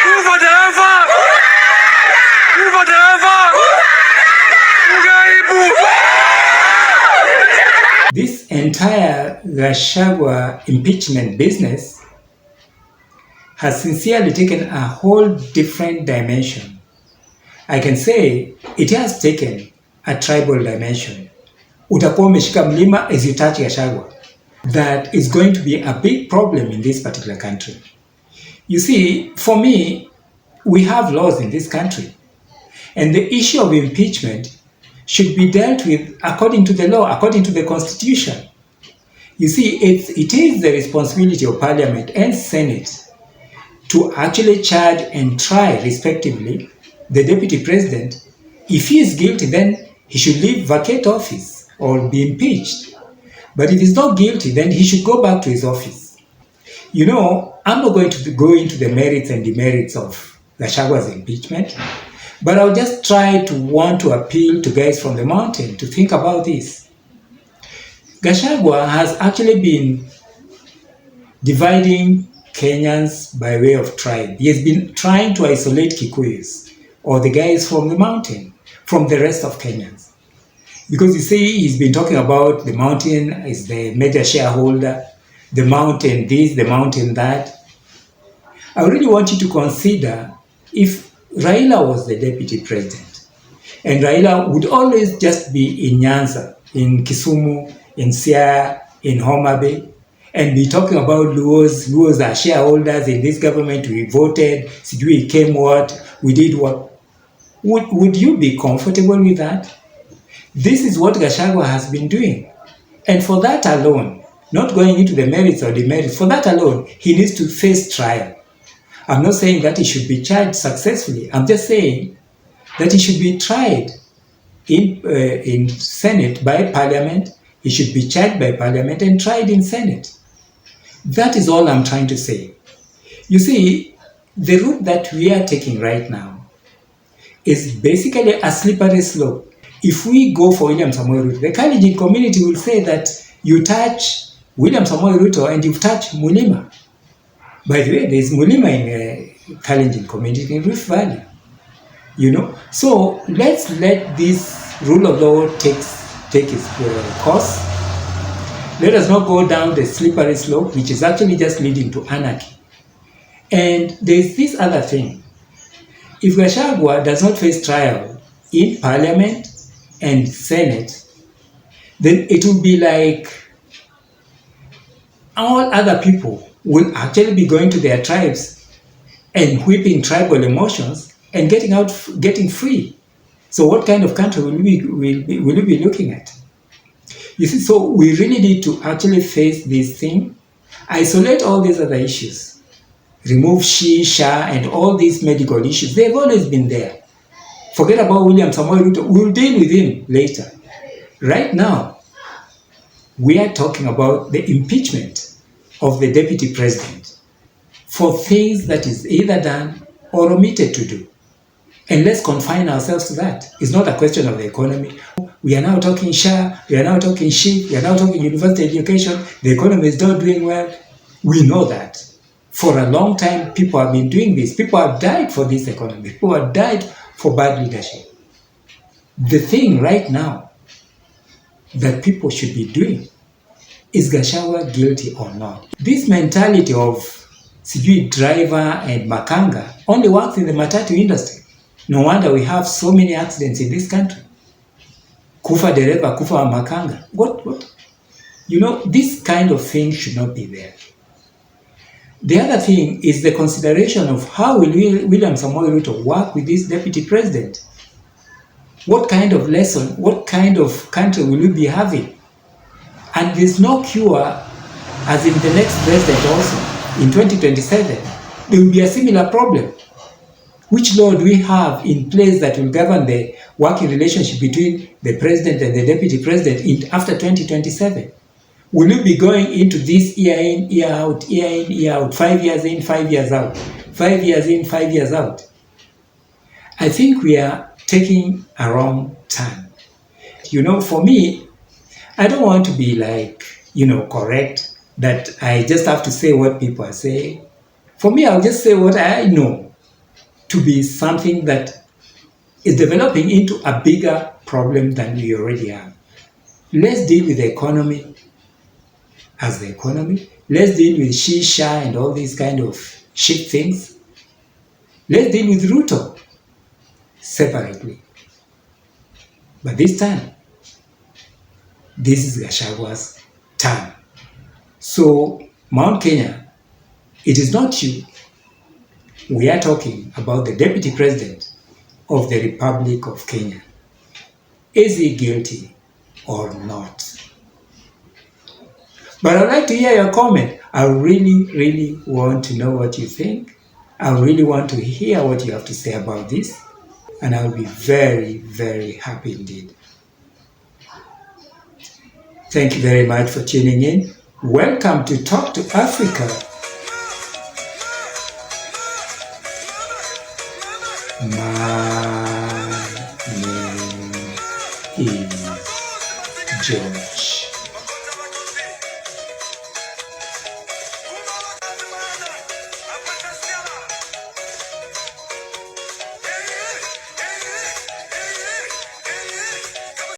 Kufa Dereva! Kufa Dereva! This entire Gachagua impeachment business has sincerely taken a whole different dimension. I can say it has taken a tribal dimension. Utakuwa umeshika mlima as you touch Gachagua. That is going to be a big problem in this particular country. You see, for me, we have laws in this country. And the issue of impeachment should be dealt with according to the law, according to the Constitution. You see, it is the responsibility of Parliament and Senate to actually charge and try, respectively, the Deputy President. If he is guilty, then he should leave, vacate office, or be impeached. But if he's not guilty, then he should go back to his office. You know, I'm not going to go into the merits and demerits of Gachagua's impeachment, but I'll just try to want to appeal to guys from the mountain to think about this. Gachagua has actually been dividing Kenyans by way of tribe. He has been trying to isolate Kikuyus, or the guys from the mountain, from the rest of Kenyans. Because you see, he's been talking about the mountain is the major shareholder, the mountain this, the mountain that. I really want you to consider if Raila was the deputy president, and Raila would always just be in Nyanza, in Kisumu, in Siaya, in Homa Bay, and be talking about Luos are shareholders in this government, we voted, we came what, we did what. Would you be comfortable with that? This is what Gachagua has been doing. And for that alone, not going into the merits or demerits, for that alone, he needs to face trial. I'm not saying that he should be charged successfully. I'm just saying that he should be tried in Senate by Parliament. He should be charged by Parliament and tried in Senate. That is all I'm trying to say. You see, the route that we are taking right now is basically a slippery slope. If we go for William Samoei Ruto, the Kalenjin community will say that you touch William Samoei Ruto and you've touched Mulima. By the way, there's Mulima in Kalenjin community in Rift Valley. You know, so let's let this rule of law take its course. Let us not go down the slippery slope, which is actually just leading to anarchy. And there's this other thing. If Gachagua does not face trial in Parliament and Senate, then it will be like all other people will actually be going to their tribes and whipping tribal emotions and getting free. So what kind of country will we be looking at? You see, so we really need to actually face this thing, isolate all these other issues, remove Sha, and all these medical issues. They've always been there. Forget about William Samoei Ruto. We'll deal with him later. Right now, we are talking about the impeachment of the deputy president for things that is either done or omitted to do. And let's confine ourselves to that. It's not a question of the economy. We are now talking Sha, we are now talking SHIP, we are now talking university education. The economy is not doing well. We know that. For a long time, people have been doing this. People have died for this economy. People have died for bad leadership. The thing right now that people should be doing is Gachagua guilty or not? This mentality of sijui driver and Makanga only works in the matatu industry. No wonder we have so many accidents in this country. Kufa Dereva, Kufa Makanga. What? You know, this kind of thing should not be there. The other thing is the consideration of how will William Samoei Ruto work with this deputy president? What kind of lesson, what kind of country will we be having? And there's no cure, as in the next president also, in 2027, there will be a similar problem. Which law do we have in place that will govern the working relationship between the president and the deputy president after 2027? Will we be going into this year in, year out, year in, year out, 5 years in, 5 years out, 5 years in, 5 years out? I think we are taking a wrong turn. You know, for me, I don't want to be like, correct, that I just have to say what people are saying. For me, I'll just say what I know to be something that is developing into a bigger problem than we already have. Let's deal with the economy as the economy. Let's deal with shisha and all these kind of shit things. Let's deal with Ruto separately. But this time, this is Gachagwa's turn. So, Mount Kenya, it is not you. We are talking about the Deputy President of the Republic of Kenya. Is he guilty or not? But I'd like to hear your comment. I really, really want to know what you think. I really want to hear what you have to say about this. And I'll be very, very happy indeed. Thank you very much for tuning in. Welcome to Talk to Africa. My name is John.